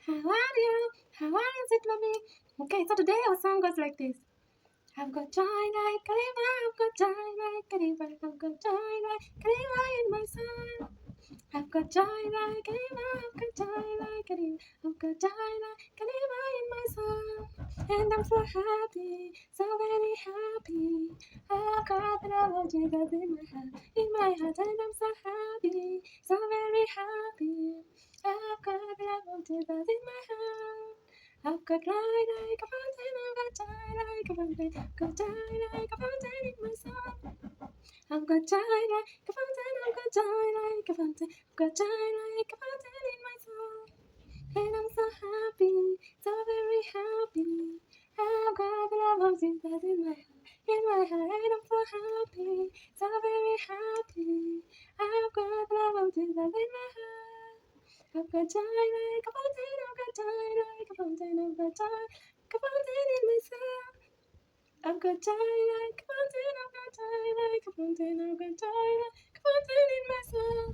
How are you? How are you, sweet baby? Okay, so today our song goes like this. I've got joy like a river, I've got joy like a river, I've got joy like a river in my soul. I've got joy like a river, I've got joy like a river, I've got joy like a river in my soul. And I'm so happy, so very happy. I've got the love of Jesus in my heart, and I'm so happy, so very happy. I've got the love of Jesus in my heart. I've got joy like a fountain, I've got joy like a fountain, got joy like a fountain in my soul. I've got joy like a fountain, I've got joy like a fountain, I've got joy like a fountain in my soul. And I'm so happy, so very happy. I've got the love of Jesus in my heart, and I'm so happy, so very happy. I've got the love of Jesus in my heart. I've got joy like a fountain, I've got joy like a fountain, I've got joy like a fountain in my soul. I've got joy like a fountain, I've got joy like a fountain, I've got joy like a fountain in my soul.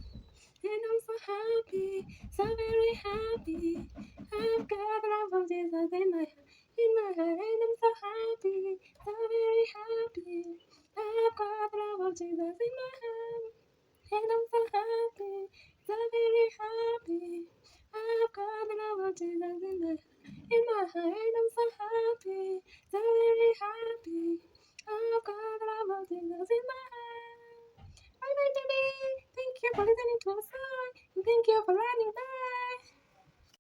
And I'm so happy, so very happy. I've got the love of Jesus in my heart, and I'm so happy, so very happy. I've got the love of Jesus in my heart, and I'm so happy, so very happy. I've got the love of Jesus in my heart, and I'm so happy, so very happy. I've got the love of Jesus in my heart. Bye bye, baby. Thank you for listening to our song, and thank you for learning.